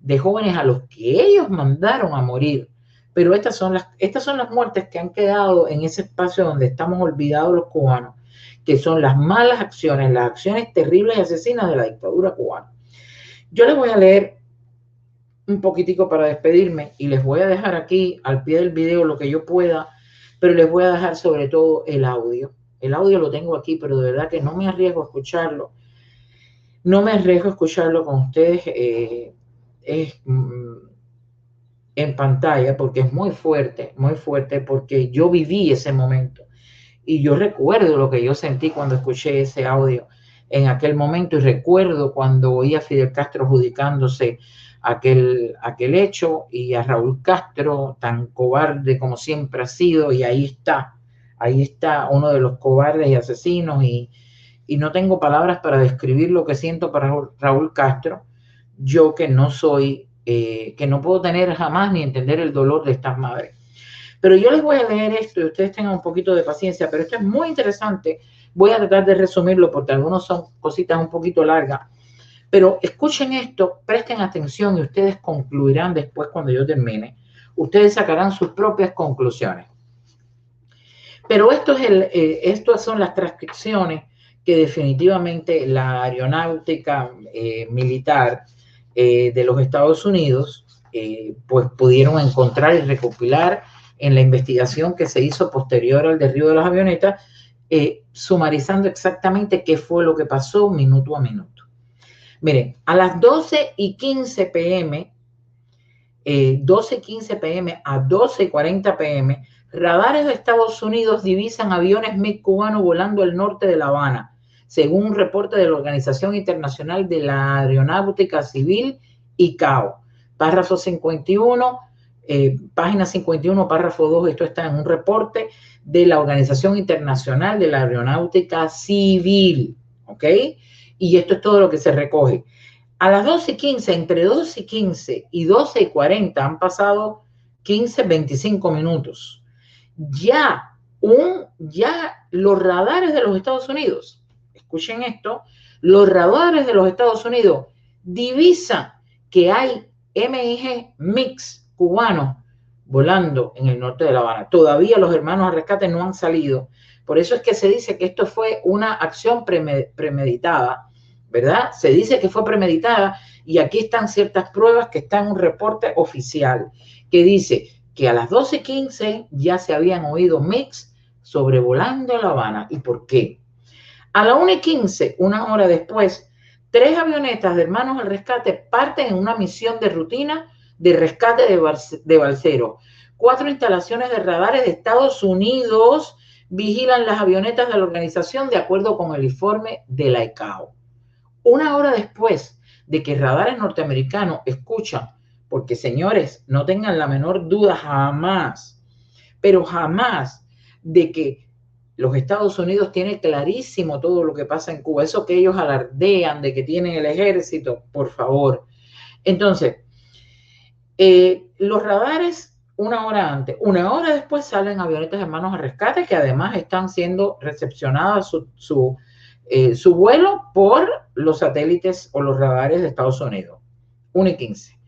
Speaker 1: de jóvenes a los que ellos mandaron a morir. Pero estas son las muertes que han quedado en ese espacio donde estamos olvidados los cubanos, que son las malas acciones, las acciones terribles y asesinas de la dictadura cubana. Yo les voy a leer un poquitico para despedirme, y les voy a dejar aquí al pie del video lo que yo pueda, pero les voy a dejar sobre todo el audio. El audio lo tengo aquí, pero de verdad que no me arriesgo a escucharlo. No me arriesgo a escucharlo con ustedes en pantalla, porque es muy fuerte, porque yo viví ese momento. Y yo recuerdo lo que yo sentí cuando escuché ese audio en aquel momento, y recuerdo cuando oí a Fidel Castro adjudicándose aquel hecho, y a Raúl Castro, tan cobarde como siempre ha sido, y ahí está uno de los cobardes y asesinos, y no tengo palabras para describir lo que siento para Raúl Castro, yo que no soy, que no puedo tener jamás ni entender el dolor de estas madres. Pero yo les voy a leer esto y ustedes tengan un poquito de paciencia, pero esto es muy interesante. Voy a tratar de resumirlo porque algunos son cositas un poquito largas. Pero escuchen esto, presten atención, y ustedes concluirán después cuando yo termine. Ustedes sacarán sus propias conclusiones. Pero estas son las transcripciones que definitivamente la aeronáutica militar de los Estados Unidos pues pudieron encontrar y recopilar en la investigación que se hizo posterior al derribo de las avionetas, sumarizando exactamente qué fue lo que pasó minuto a minuto. Miren, a las 12:15 p.m., 12:15 p.m. a 12:40 p.m., radares de Estados Unidos divisan aviones MiG cubanos volando al norte de La Habana, según un reporte de la Organización Internacional de la Aeronáutica Civil, ICAO. Párrafo 51, página 51, párrafo 2, esto está en un reporte de la Organización Internacional de la Aeronáutica Civil, ¿ok? Y esto es todo lo que se recoge. A las 12:15, entre 12:15 y 12:40 han pasado 15, 25 minutos. Ya los radares de los Estados Unidos, escuchen esto, los radares de los Estados Unidos divisan que hay MiG mix cubanos volando en el norte de La Habana. Todavía los hermanos al rescate no han salido. Por eso es que se dice que esto fue una acción premeditada, ¿verdad? Se dice que fue premeditada, y aquí están ciertas pruebas que están en un reporte oficial que dice que a las 12:15 ya se habían oído MiGs sobrevolando La Habana. ¿Y por qué? A la 1:15, una hora después, 3 avionetas de hermanos al rescate parten en una misión de rutina de rescate de balseros. 4 instalaciones de radares de Estados Unidos vigilan las avionetas de la organización de acuerdo con el informe de la ICAO. Una hora después de que radares norteamericanos escuchan, porque señores, no tengan la menor duda jamás, pero jamás, de que los Estados Unidos tienen clarísimo todo lo que pasa en Cuba. Eso que ellos alardean de que tienen el ejército, por favor. Entonces, los radares, una hora antes, una hora después salen avionetas de hermanos al rescate, que además están siendo recepcionadas su vuelo por los satélites o los radares de Estados Unidos. 1:15.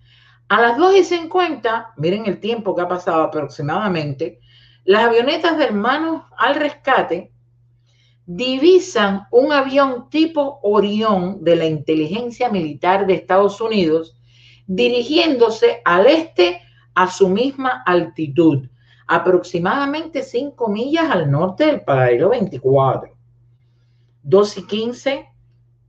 Speaker 1: A las 2:50, miren el tiempo que ha pasado aproximadamente, las avionetas de Hermanos al Rescate divisan un avión tipo Orión de la inteligencia militar de Estados Unidos dirigiéndose al este a su misma altitud, aproximadamente 5 millas al norte del paralelo 24. 2:15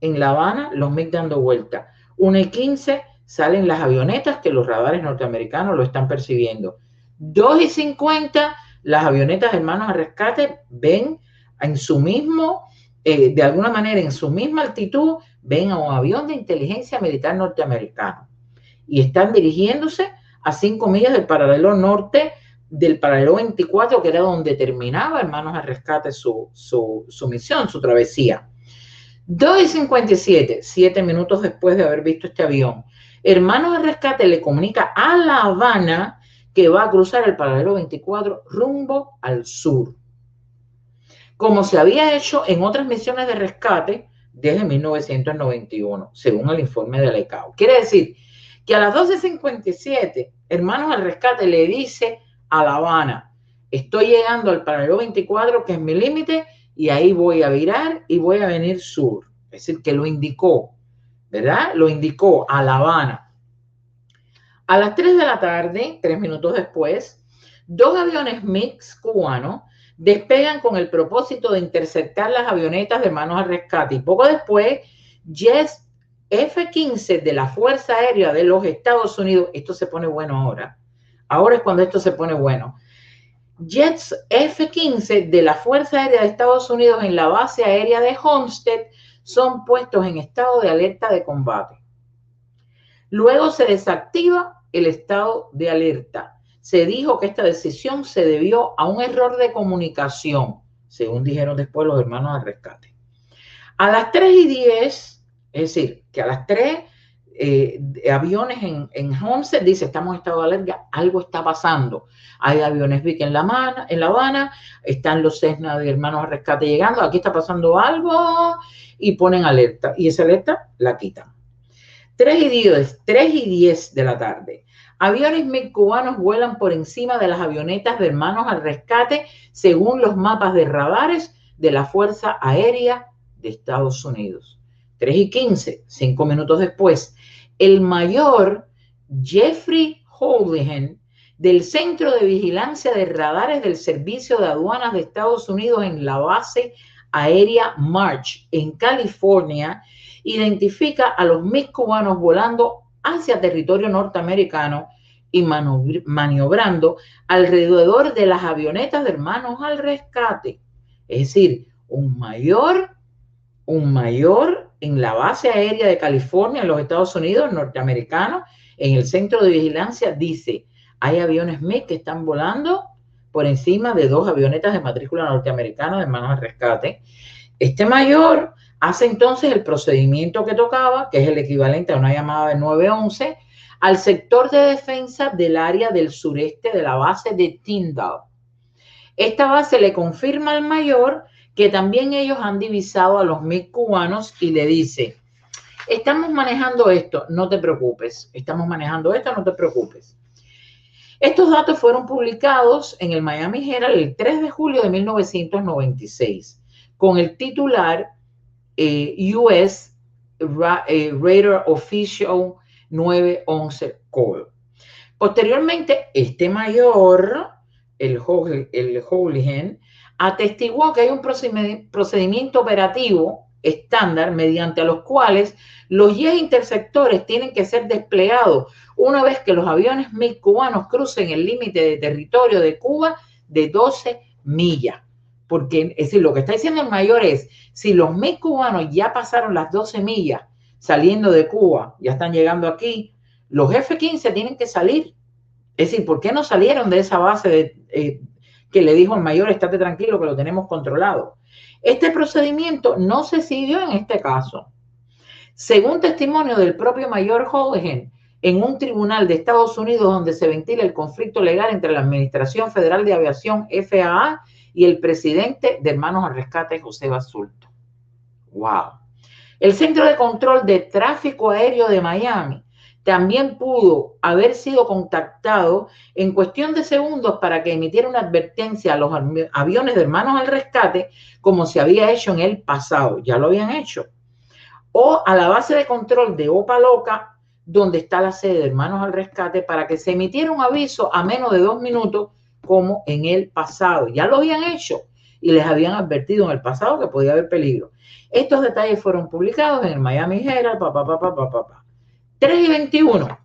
Speaker 1: en La Habana, los MiG dando vuelta. 1:15 salen las avionetas que los radares norteamericanos lo están percibiendo. 2:50 las avionetas Hermanos al Rescate ven en su mismo, de alguna manera en su misma altitud, ven a un avión de inteligencia militar norteamericano y están dirigiéndose a 5 millas del paralelo norte del paralelo 24, que era donde terminaba Hermanos al Rescate su misión, su travesía. 2:57, 7 minutos después de haber visto este avión, Hermanos al Rescate le comunica a La Habana que va a cruzar el paralelo 24 rumbo al sur, como se había hecho en otras misiones de rescate desde 1991, según el informe de la ICAO. Quiere decir que a las 12:57, Hermanos al Rescate le dice a La Habana, estoy llegando al paralelo 24, que es mi límite, y ahí voy a virar y voy a venir sur. Es decir, que lo indicó, ¿verdad? Lo indicó a La Habana. A las 3 de la tarde, 3 minutos después, 2 aviones MiG cubanos despegan con el propósito de interceptar las avionetas de Hermanos al Rescate. Y poco después, jets F-15 de la Fuerza Aérea de los Estados Unidos, esto se pone bueno ahora. Ahora es cuando esto se pone bueno. Jets F-15 de la Fuerza Aérea de Estados Unidos en la base aérea de Homestead son puestos en estado de alerta de combate. Luego se desactiva el estado de alerta. Se dijo que esta decisión se debió a un error de comunicación, según dijeron después los Hermanos al Rescate. A las 3:10, es decir, que a las 3 aviones en Homestead dice, estamos en estado de alerta, algo está pasando. Hay aviones Vic en La Habana, están los Cessna de Hermanos al Rescate llegando, aquí está pasando algo, y ponen alerta, y esa alerta la quitan. 3:10 de la tarde. Aviones MiG cubanos vuelan por encima de las avionetas de Hermanos al Rescate según los mapas de radares de la Fuerza Aérea de Estados Unidos. 3:15, 5 minutos después, el mayor Jeffrey Houlihan del Centro de Vigilancia de Radares del Servicio de Aduanas de Estados Unidos en la base aérea March en California identifica a los MiG cubanos volando hacia territorio norteamericano y maniobrando alrededor de las avionetas de Hermanos al Rescate. Es decir, un mayor en la base aérea de California, en los Estados Unidos, norteamericanos, en el centro de vigilancia, dice, hay aviones MiG que están volando por encima de 2 avionetas de matrícula norteamericana de Hermanos al Rescate. Este mayor hace entonces el procedimiento que tocaba, que es el equivalente a una llamada de 911, al sector de defensa del área del sureste de la base de Tyndall. Esta base le confirma al mayor que también ellos han divisado a los MiG cubanos y le dice, estamos manejando esto, no te preocupes, estamos manejando esto, no te preocupes. Estos datos fueron publicados en el Miami Herald el 3 de julio de 1996, con el titular US Radar Official 911 Call. Posteriormente, este mayor, el Houlihan, atestiguó que hay un procedimiento operativo estándar mediante los cuales los jets interceptores tienen que ser desplegados una vez que los aviones MiG cubanos crucen el límite de territorio de Cuba de 12 millas. Porque, es decir, lo que está diciendo el mayor es, si los MiG cubanos ya pasaron las 12 millas saliendo de Cuba, ya están llegando aquí, los F-15 tienen que salir. Es decir, ¿por qué no salieron de esa base que le dijo el mayor, estate tranquilo que lo tenemos controlado? Este procedimiento no se siguió en este caso. Según testimonio del propio mayor Houlihan, en un tribunal de Estados Unidos donde se ventila el conflicto legal entre la Administración Federal de Aviación, FAA, y el presidente de Hermanos al Rescate, José Basulto. ¡Wow! El Centro de Control de Tráfico Aéreo de Miami también pudo haber sido contactado en cuestión de segundos para que emitiera una advertencia a los aviones de Hermanos al Rescate, como se había hecho en el pasado, ya lo habían hecho, o a la base de control de Opa-locka, donde está la sede de Hermanos al Rescate, para que se emitiera un aviso a menos de 2 minutos, como en el pasado. Ya lo habían hecho y les habían advertido en el pasado que podía haber peligro. Estos detalles fueron publicados en el Miami Herald, 3:21,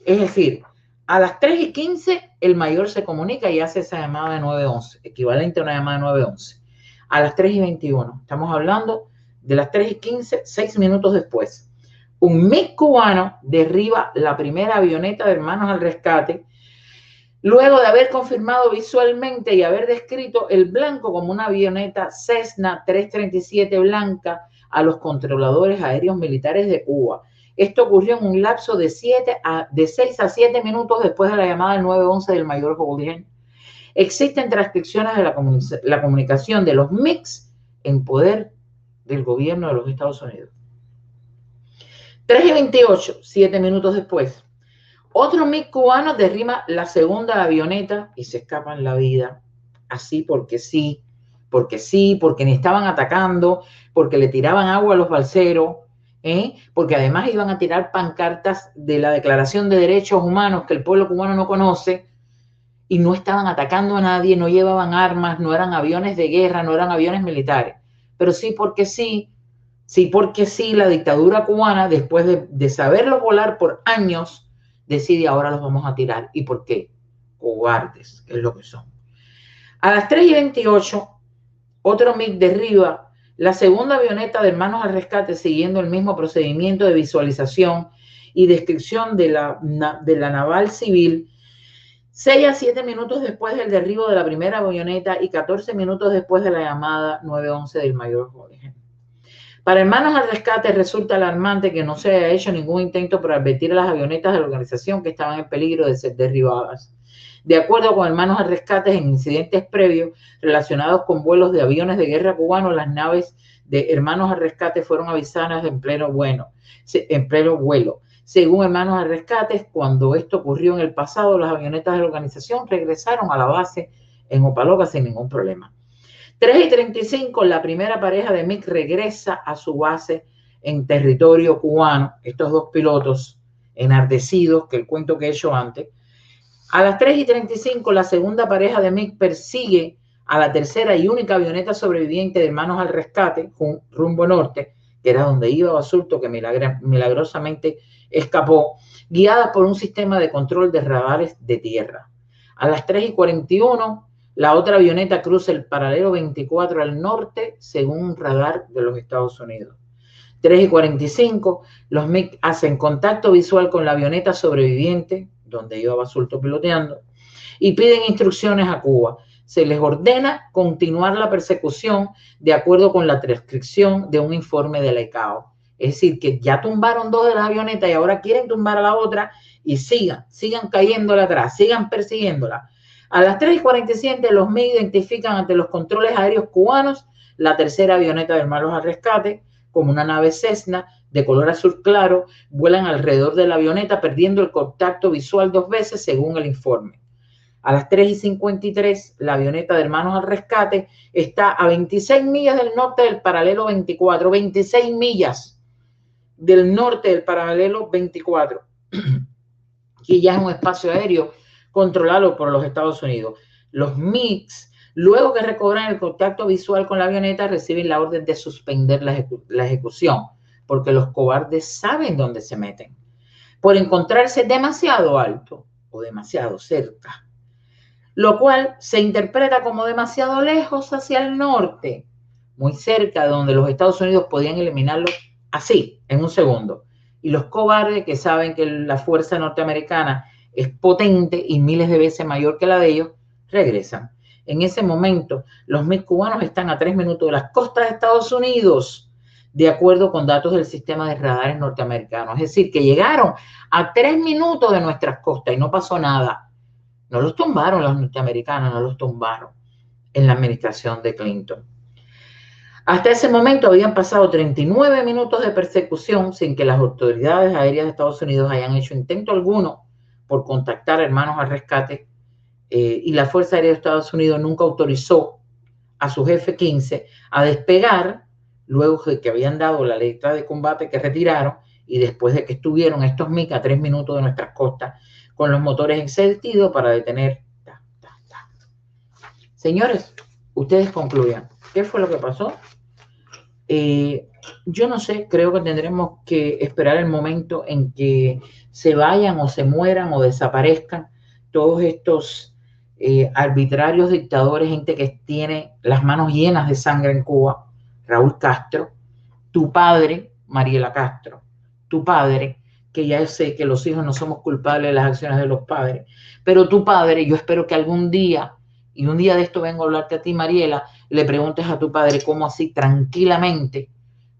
Speaker 1: es decir, a las 3:15 el mayor se comunica y hace esa llamada de 911, equivalente a una llamada de 911. A las 3:21, estamos hablando de las 3:15, 6 minutos después, un MiG cubano derriba la primera avioneta de Hermanos al Rescate, luego de haber confirmado visualmente y haber descrito el blanco como una avioneta Cessna 337 blanca a los controladores aéreos militares de Cuba. Esto ocurrió en un lapso de 6 a 7 minutos después de la llamada del 911 del mayor Holdren. Existen transcripciones de la comunicación de los MiGs en poder del gobierno de los Estados Unidos. 3:28, 7 minutos después, otro MiG cubano derriba la segunda avioneta y se escapan la vida, así porque sí, porque ni estaban atacando, porque le tiraban agua a los balseros, porque además iban a tirar pancartas de la Declaración de Derechos Humanos que el pueblo cubano no conoce, y no estaban atacando a nadie, no llevaban armas, no eran aviones de guerra, no eran aviones militares, pero sí porque sí, la dictadura cubana, después de saberlo volar por años, decide ahora los vamos a tirar. ¿Y por qué? Cobardes, es lo que son. A las 3:28, otro MiG derriba la segunda avioneta de Hermanos al Rescate, siguiendo el mismo procedimiento de visualización y descripción de la naval civil, 6 a 7 minutos después del derribo de la primera avioneta y 14 minutos después de la llamada 911 del mayor Holdren. Para Hermanos al Rescate resulta alarmante que no se haya hecho ningún intento por advertir a las avionetas de la organización que estaban en peligro de ser derribadas. De acuerdo con Hermanos al Rescate, en incidentes previos relacionados con vuelos de aviones de guerra cubanos, las naves de Hermanos al Rescate fueron avisadas en pleno vuelo. Según Hermanos al Rescate, cuando esto ocurrió en el pasado, las avionetas de la organización regresaron a la base en Opa-locka sin ningún problema. 3:35, la primera pareja de MiG regresa a su base en territorio cubano. Estos dos pilotos enardecidos, que el cuento que he hecho antes. A las 3:35, la segunda pareja de MiG persigue a la tercera y única avioneta sobreviviente de Hermanos al Rescate, rumbo norte, que era donde iba Basulto, que milagrosamente escapó, guiada por un sistema de control de radares de tierra. A las 3:41, la otra avioneta cruza el paralelo 24 al norte, según un radar de los Estados Unidos. 3:45, los MiG hacen contacto visual con la avioneta sobreviviente, donde iba Basulto piloteando, y piden instrucciones a Cuba. Se les ordena continuar la persecución de acuerdo con la transcripción de un informe de la ICAO. Es decir, que ya tumbaron 2 de las avionetas y ahora quieren tumbar a la otra y sigan cayéndola atrás, sigan persiguiéndola. A las 3:47, los MiG identifican ante los controles aéreos cubanos la tercera avioneta de Hermanos al Rescate como una nave Cessna de color azul claro. Vuelan alrededor de la avioneta perdiendo el contacto visual 2 veces según el informe. A las 3:53, la avioneta de Hermanos al Rescate está a 26 millas del norte del paralelo 24, 26 millas del norte del paralelo 24, y ya es un espacio aéreo controlado por los Estados Unidos. Los MiGs, luego que recobran el contacto visual con la avioneta, reciben la orden de suspender la ejecución, porque los cobardes saben dónde se meten, por encontrarse demasiado alto o demasiado cerca, lo cual se interpreta como demasiado lejos hacia el norte, muy cerca de donde los Estados Unidos podían eliminarlos así, en un segundo. Y los cobardes, que saben que la fuerza norteamericana es potente y miles de veces mayor que la de ellos, regresan. En ese momento, los MiG cubanos están a 3 minutos de las costas de Estados Unidos, de acuerdo con datos del sistema de radares norteamericanos. Es decir, que llegaron a 3 minutos de nuestras costas y no pasó nada. No los tumbaron los norteamericanos, no los tumbaron en la administración de Clinton. Hasta ese momento habían pasado 39 minutos de persecución sin que las autoridades aéreas de Estados Unidos hayan hecho intento alguno por contactar a Hermanos al Rescate, y la Fuerza Aérea de Estados Unidos nunca autorizó a sus F-15 a despegar luego de que habían dado la alerta de combate que retiraron y después de que estuvieron estos MiG a 3 minutos de nuestras costas con los motores encendidos para detener. Señores, ustedes concluyan. ¿Qué fue lo que pasó? Yo no sé, creo que tendremos que esperar el momento en que se vayan o se mueran o desaparezcan todos estos arbitrarios dictadores, gente que tiene las manos llenas de sangre en Cuba. Raúl Castro, tu padre, Mariela Castro, tu padre, que ya sé que los hijos no somos culpables de las acciones de los padres, pero tu padre, yo espero que algún día, y un día de esto vengo a hablarte a ti, Mariela, le preguntes a tu padre cómo así tranquilamente,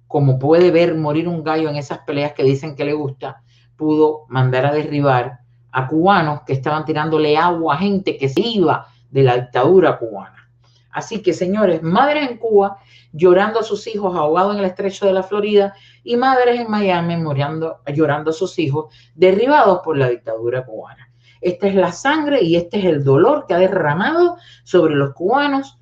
Speaker 1: como puede ver morir un gallo en esas peleas que dicen que le gusta, pudo mandar a derribar a cubanos que estaban tirándole agua a gente que se iba de la dictadura cubana. Así que, señores, madres en Cuba llorando a sus hijos ahogados en el estrecho de la Florida y madres en Miami llorando a sus hijos derribados por la dictadura cubana. Esta es la sangre y este es el dolor que ha derramado sobre los cubanos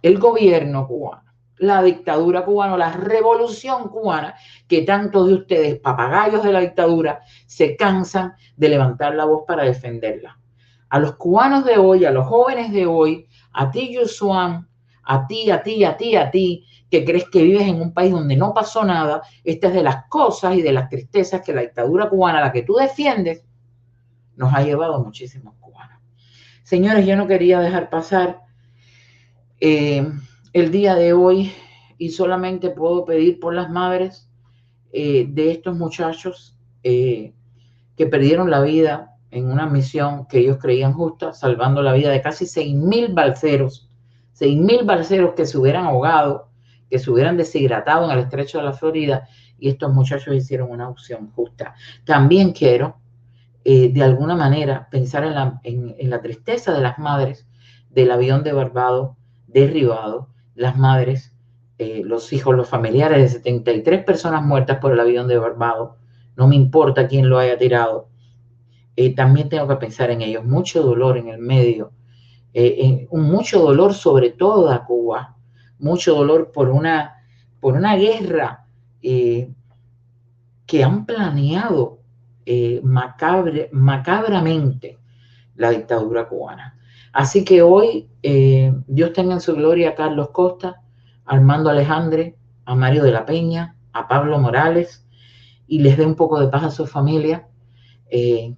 Speaker 1: el gobierno cubano, la dictadura cubana, la revolución cubana, que tantos de ustedes, papagayos de la dictadura, se cansan de levantar la voz para defenderla. A los cubanos de hoy, a los jóvenes de hoy, a ti, Yusuan, a ti, que crees que vives en un país donde no pasó nada, esta es de las cosas y de las tristezas que la dictadura cubana, la que tú defiendes, nos ha llevado a muchísimos cubanos. Señores, yo no quería dejar pasar el día de hoy y solamente puedo pedir por las madres de estos muchachos que perdieron la vida en una misión que ellos creían justa, salvando la vida de casi 6.000 balseros que se hubieran ahogado, que se hubieran deshidratado en el estrecho de la Florida, y estos muchachos hicieron una opción justa. También quiero, de alguna manera, pensar en la tristeza de las madres del avión de Barbados derribado, las madres, los hijos, los familiares de 73 personas muertas por el avión de Barbados. No me importa quién lo haya tirado. También tengo que pensar en ellos. Mucho dolor en el medio. Mucho dolor sobre toda Cuba. Mucho dolor por una guerra que han planeado macabramente la dictadura cubana. Así que hoy, Dios tenga en su gloria a Carlos Costa, a Armando Alejandre, a Mario de la Peña, a Pablo Morales, y les dé un poco de paz a su familia,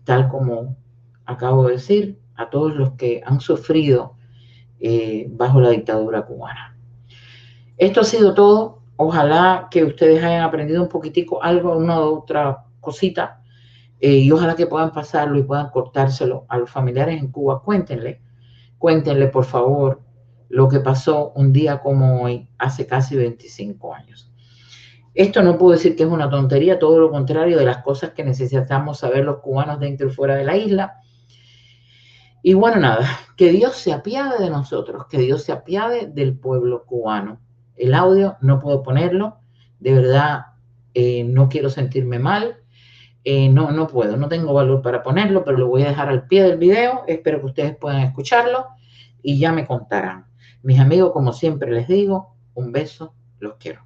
Speaker 1: tal como acabo de decir, a todos los que han sufrido bajo la dictadura cubana. Esto ha sido todo. Ojalá que ustedes hayan aprendido un poquitico algo, una u otra cosita, y ojalá que puedan pasarlo y puedan cortárselo a los familiares en Cuba. Cuéntenle, por favor, lo que pasó un día como hoy, hace casi 25 años. Esto no puedo decir que es una tontería, todo lo contrario de las cosas que necesitamos saber los cubanos dentro y fuera de la isla. Y bueno, nada, que Dios se apiade de nosotros, que Dios se apiade del pueblo cubano. El audio no puedo ponerlo, de verdad no quiero sentirme mal. No puedo, no tengo valor para ponerlo, pero lo voy a dejar al pie del video. Espero que ustedes puedan escucharlo y ya me contarán. Mis amigos, como siempre les digo, un beso, los quiero.